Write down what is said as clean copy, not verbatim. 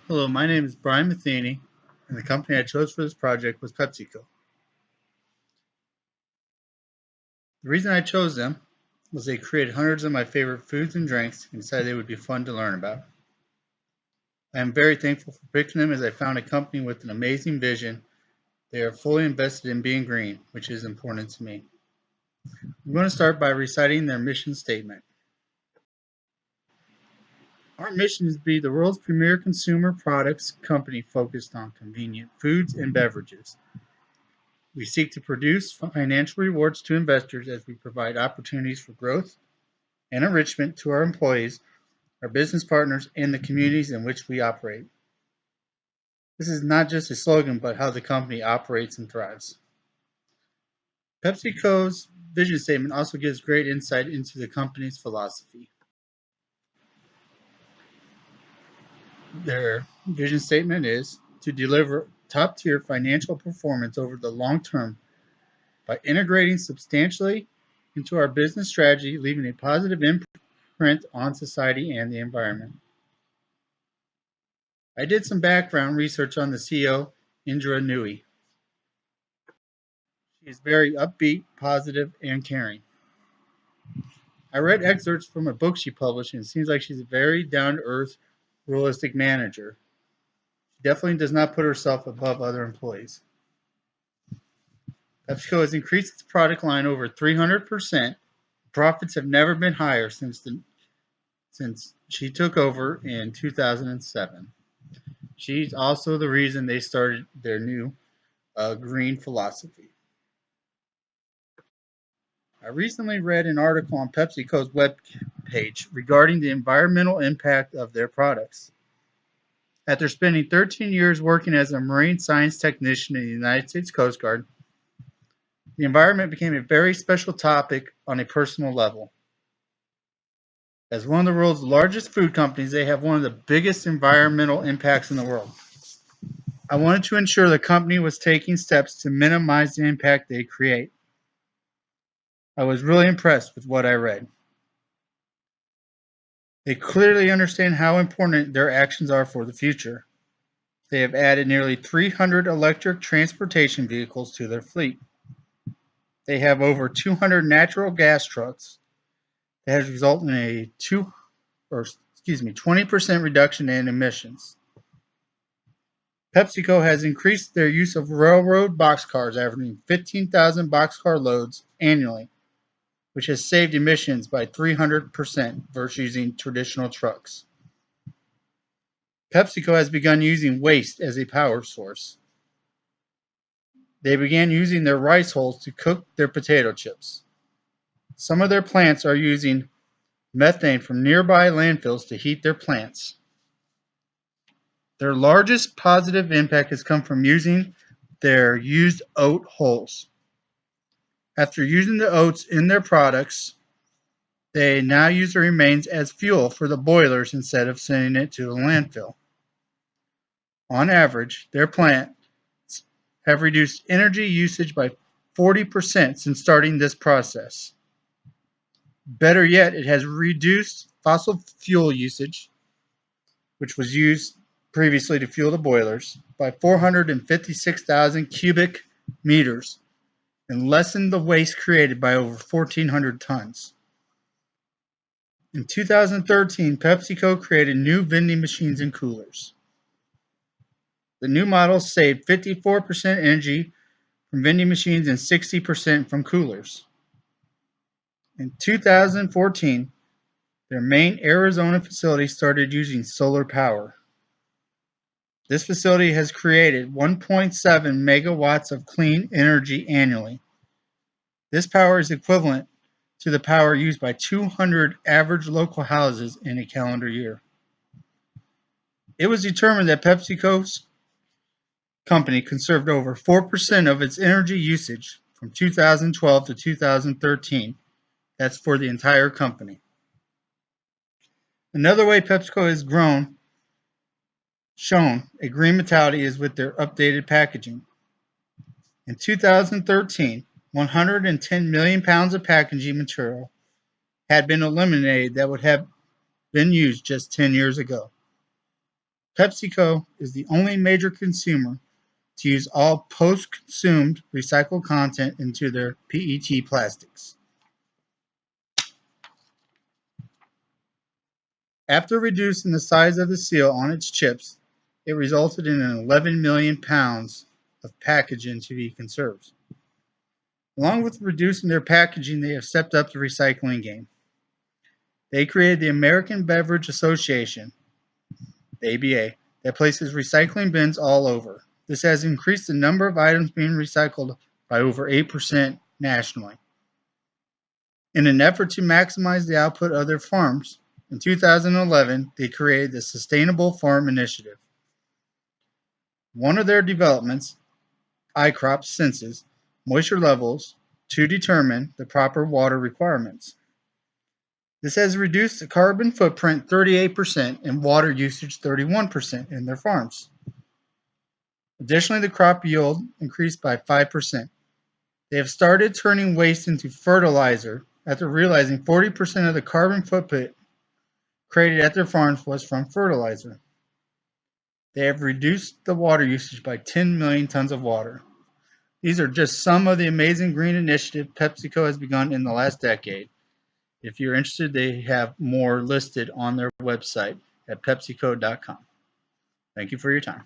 Hello, my name is Brian Matheny, and the company I chose for this project was PepsiCo. The reason I chose them was they created hundreds of my favorite foods and drinks and decided they would be fun to learn about. I am very thankful for picking them as I found a company with an amazing vision. They are fully invested in being green, which is important to me. I'm going to start by reciting their mission statement. Our mission is to be the world's premier consumer products company focused on convenient foods and beverages. We seek to produce financial rewards to investors as we provide opportunities for growth and enrichment to our employees, our business partners, and the communities in which we operate. This is not just a slogan, but how the company operates and thrives. PepsiCo's vision statement also gives great insight into the company's philosophy. Their vision statement is to deliver top tier financial performance over the long term by integrating substantially into our business strategy, leaving a positive imprint on society and the environment. I did some background research on the CEO, Indra Nooyi. She is very upbeat, positive, and caring. I read excerpts from a book she published, and it seems like she's a very down to earth, realistic manager. She definitely does not put herself above other employees. PepsiCo has increased its product line over 300%. Profits have never been higher since she took over in 2007. She's also the reason they started their new green philosophy. I recently read an article on PepsiCo's webpage regarding the environmental impact of their products. After spending 13 years working as a marine science technician in the United States Coast Guard, the environment became a very special topic on a personal level. As one of the world's largest food companies, they have one of the biggest environmental impacts in the world. I wanted to ensure the company was taking steps to minimize the impact they create. I was really impressed with what I read. They clearly understand how important their actions are for the future. They have added nearly 300 electric transportation vehicles to their fleet. They have over 200 natural gas trucks. That has resulted in a 20% reduction in emissions. PepsiCo has increased their use of railroad boxcars, averaging 15,000 boxcar loads annually, which has saved emissions by 300% versus using traditional trucks. PepsiCo has begun using waste as a power source. They began using their rice hulls to cook their potato chips. Some of their plants are using methane from nearby landfills to heat their plants. Their largest positive impact has come from using their used oat hulls. After using the oats in their products, they now use the remains as fuel for the boilers instead of sending it to a landfill. On average, their plants have reduced energy usage by 40% since starting this process. Better yet, it has reduced fossil fuel usage, which was used previously to fuel the boilers, by 456,000 cubic meters and lessened the waste created by over 1,400 tons. In 2013, PepsiCo created new vending machines and coolers. The new models saved 54% energy from vending machines and 60% from coolers. In 2014, their main Arizona facility started using solar power. This facility has created 1.7 megawatts of clean energy annually. This power is equivalent to the power used by 200 average local houses in a calendar year. It was determined that PepsiCo's company conserved over 4% of its energy usage from 2012 to 2013. That's for the entire company. Another way PepsiCo has shown a green mentality is with their updated packaging. In 2013, 110 million pounds of packaging material had been eliminated that would have been used just 10 years ago. PepsiCo is the only major consumer to use all post-consumed recycled content into their PET plastics. After reducing the size of the seal on its chips, it resulted in 11 million pounds of packaging to be conserved. Along with reducing their packaging, they have stepped up the recycling game. They created the American Beverage Association, the ABA, that places recycling bins all over. This has increased the number of items being recycled by over 8% nationally. In an effort to maximize the output of their farms, in 2011, they created the Sustainable Farm Initiative. One of their developments, iCrop, senses moisture levels to determine the proper water requirements. This has reduced the carbon footprint 38% and water usage 31% in their farms. Additionally, the crop yield increased by 5%. They have started turning waste into fertilizer after realizing 40% of the carbon footprint created at their farms was from fertilizer. They have reduced the water usage by 10 million tons of water. These are just some of the amazing green initiatives PepsiCo has begun in the last decade. If you're interested, they have more listed on their website at pepsico.com. Thank you for your time.